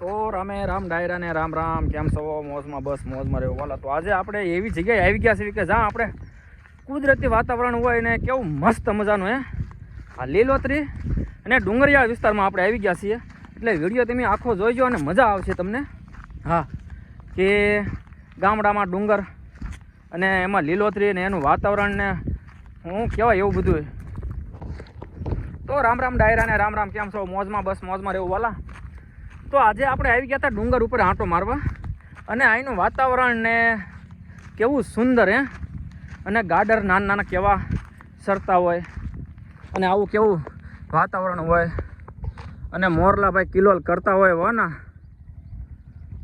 તો રામે રામ ડાયરા ને રામ રામ, કેમ છો? મોજમાં બસ મોજમાં રહ્યો વાલા. તો આજે આપણે એવી જગ્યાએ આવી ગયા છીએ કે જ્યાં આપણે કુદરતી વાતાવરણ હોય ને કેવું મસ્ત મજાનું આ લીલોતરી અને ડુંગરિયાળ વિસ્તારમાં આપણે આવી ગયા છીએ. એટલે વિડીયો તમે આખો જોઈજો અને મજા આવશે તમને. હા, કે ગામડામાં ડુંગર અને એમાં લીલોતરી ને એનું વાતાવરણ ને હું કહેવાય એવું બધું. તો રામ રામ ડાયરા ને રામ રામ, કેમ છો? મોજમાં બસ મોજમાં રહેવું વાલા. તો આજે આપણે આવી ગયા હતા ડુંગર ઉપર આંટો મારવા, અને અહીંનું વાતાવરણ ને કેવું સુંદર અને ગાડર નાના નાના કેવા સરતા હોય, અને આવું કેવું વાતાવરણ હોય, અને મોરલા ભાઈ કિલોલ કરતા હોય હો ના.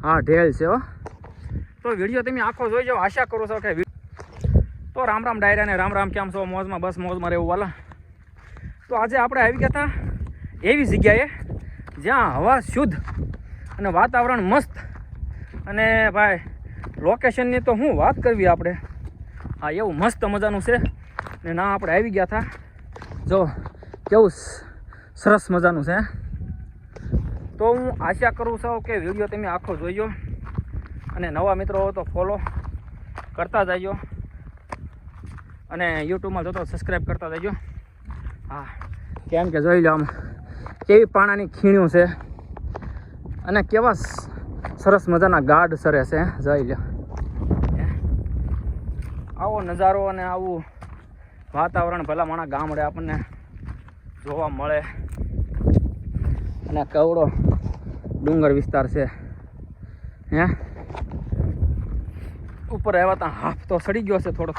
હા, ઢેલ છે હો. તો વિડીયો તમે આખો જોઈ જાઓ, આશા કરું છો કે. તો રામ રામ ડાયરા ને રામ રામ, કેમ છો? મોજમાં બસ મોજમાં રહેવું વાલા. તો આજે આપણે આવી ગયા હતા એવી જગ્યાએ જ્યાં હવા શુદ્ધ અને વાતાવરણ મસ્ત, અને ભાઈ લોકેશનની તો શું વાત કરવી આપણે. હા, એવું મસ્ત મજાનું છે ને ના આપણે આવી ગયા હતા. જો કેવું સરસ મજાનું છે. તો હું આશા કરું છું કે વિડીયો તમે આખો જોઈજો, અને નવા મિત્રો હો તો ફોલો કરતા જજો, અને યુટ્યુબમાં જોતો સબસ્ક્રાઈબ કરતા જજો. હા, કેમ કે જોઈ લો આમ કેવી પાણાની ખીણ્યું છે, અને કેવા સરસ મજાના ગાઢ સરે છે. જોઈ લો આવો નજારો અને આવું વાતાવરણ ભલા માણા ગામડે આપણને જોવા મળે. અને કવડો ડુંગર વિસ્તાર છે. ઉપર આવ્યા ત્યાં હાફ તો સડી ગયો છે, થોડો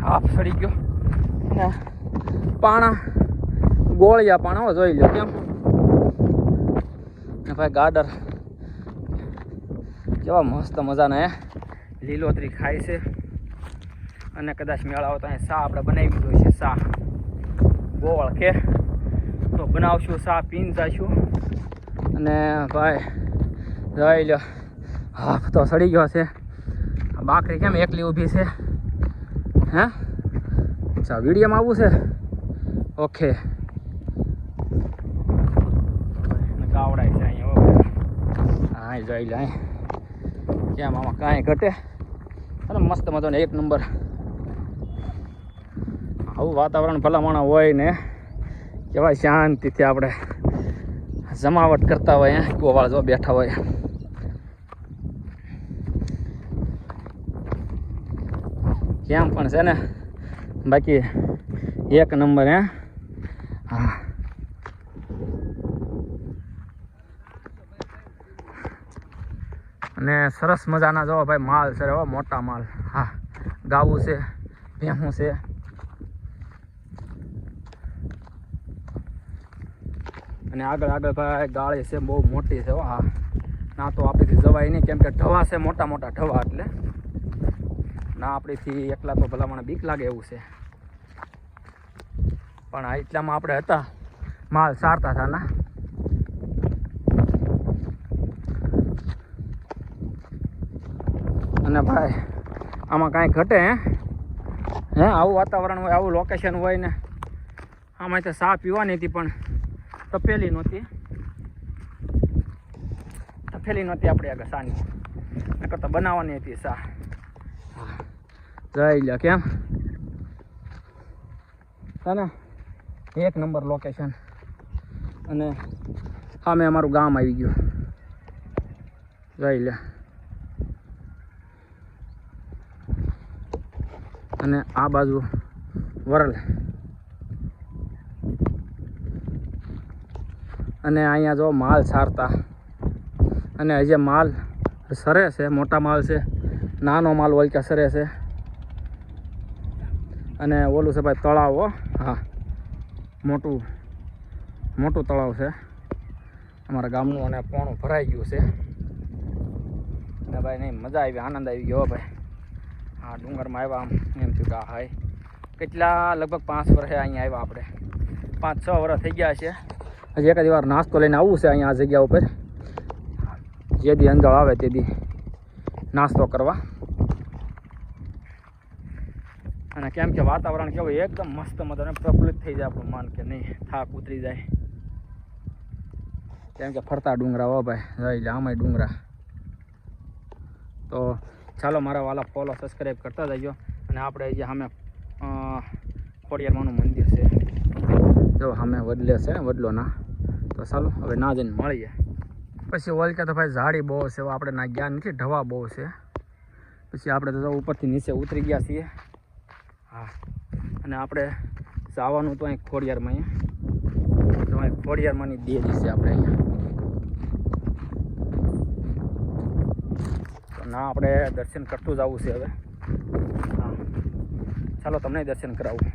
હાફ સડી ગયો, અને પાણા ગોળિયા પાણા જોઈ લો કેમ. ને ભાઈ ગાડર કેવા મસ્ત મજાના લીલોતરી ખાય છે. અને કદાચ મેળાવો તો અહીં સા આપણે બનાવી જોઈએ છે. સા ગોળ કે તો બનાવશું, સા પીને જઈશું. અને ભાઈ જોઈ લો હાફ તો સડી ગયો છે. બાકરી કેમ એકલી ઊભી છે? અચ્છા, વિડીયોમાં આવવું છે. ઓકે, ગાવડાય છે અહીંયા. હા, જોઈ લે કેમ આમાં કાંઈ ઘટે. અને મસ્ત મજાનો એક નંબર આવું વાતાવરણ ભલામણ હોય ને કેવાય શાંતિથી આપણે જમાવટ કરતા હોય. ગોવાળ જો બેઠા હોય. કેમ પણ છે ને બાકી એક નંબર. હા, અને સરસ મજાના જો ભાઈ માલ છે, હો મોટા માલ. હા, ગાવું છે, ભેહું છે. અને આગળ ભાઈ ગાળી છે, બહુ મોટી છે. હા, ના તો આપણીથી જવાય નહીં, કેમ કે ઢવા છે, મોટા મોટા ઢવા. એટલે ના આપણીથી એકલા તો ભલા મને બીક લાગે એવું છે. પણ આ એટલામાં આપણે હતા, માલ સારતા હતા ના. અને ભાઈ આમાં કાંઈ ઘટે આવું વાતાવરણ હોય, આવું લોકેશન હોય ને. આમાં તો સા પીવાની હતી પણ તપેલી નહોતી આપણે આગળ સાની, નકર તો બનાવવાની હતી સા. જોઈ લો કેમ ને એક નંબર લોકેશન. અને સામે અમારું ગામ આવી ગયું. જોઈ લે. અને આ બાજુ વરલ. અને અહીંયા જો માલ સારતા, અને હજી માલ સરે છે. મોટા માલ છે, નાનો માલ હોય કે સરે છે. અને ઓલું છે ભાઈ તળાવ. હા, મોટું તળાવ છે અમારા ગામનું, અને પોણું ભરાઈ ગયું છે. અને ભાઈ નહીં, મજા આવી, આનંદ આવી ગયો ભાઈ. હા, ડુંગરમાં આવ્યા આમ એમ થયું કે હાય કેટલા લગભગ 5 વર્ષે અહીંયા આવ્યા આપણે. 5-6 વર્ષ થઈ ગયા છે. હજી એકાદી વાર નાસ્તો લઈને આવવું છે અહીંયા આ જગ્યા ઉપર. જે દી અંજળ આવે તે દી નાસ્તો કરવા. અને કેમ કે વાતાવરણ કેવું એકદમ મસ્ત મજાનું પ્રફુલ્લિત થઈ જાય આપણું મન, કે નહીં થાક ઉતરી જાય. કેમ કે ફરતા ડુંગરા હો ભાઈ, જોઈ લે આમાંય ડુંગરા. તો ચાલો મારા વાલા ફોલો સબસ્ક્રાઈબ કરતા જજો. અને આપણે જે સામે ખોડિયારમાંનું મંદિર છે, જો સામે વડલે છે ને વડલોના. તો ચાલો હવે ના જઈને મળીએ. પછી ઓલકા તો ભાઈ ઝાડી બહુ છે, આપણે ના ગયા નથી, ઢવા બહુ છે. પછી આપણે તો ઉપરથી નીચે ઉતરી ગયા છીએ. હા, અને આપણે જવાનું તો અહીં ખોડિયારમાં, અહીંયા તો અહીં ખોડિયારમાંની દેરી છે આપણે અહીંયા. તો ના આપણે દર્શન કરતું જવું છે હવે. હા ચાલો તમને દર્શન કરાવું.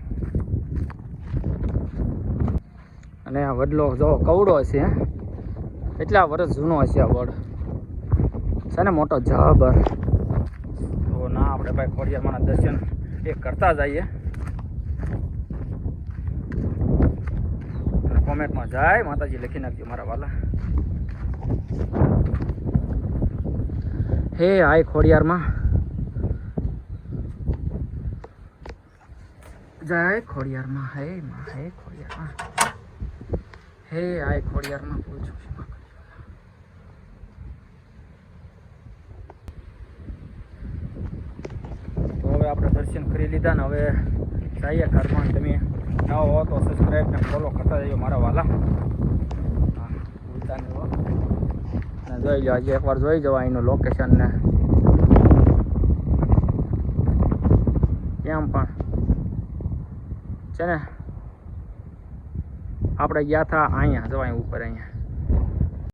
અને આ વડલો જો કવડો છે, કેટલા વર્ષ જૂનો હશે આ વડ છે ને, મોટો જબર. તો ના આપણે ભાઈ ખોડિયારમાંના દર્શન એ કરતા જઈએ. અને કોમેન્ટમાં જાય માતાજી લખી નાખજો મારા વાલા. હે આય ખોડિયારમાં, જય ખોડિયારમાં, હે માં, હે ખોડિયારમાં, હે આય ખોડિયારમાં. પૂછું તો હવે આપણે દર્શન કરી લીધા ને હવે જઈએ ઘરમાં. તમે નવો હો તો સબસ્ક્રાઈબ ને ફોલો કરતા જઈએ મારા વાલા. હા ભૂલતા નહીં હો. અને જોઈ લો, આજે એકવાર જોઈ જવા એનું લોકેશન ને કેમ પણ છે ને. આપણે ગયા હતા અહીંયા, જવાય ઉપર અહીંયા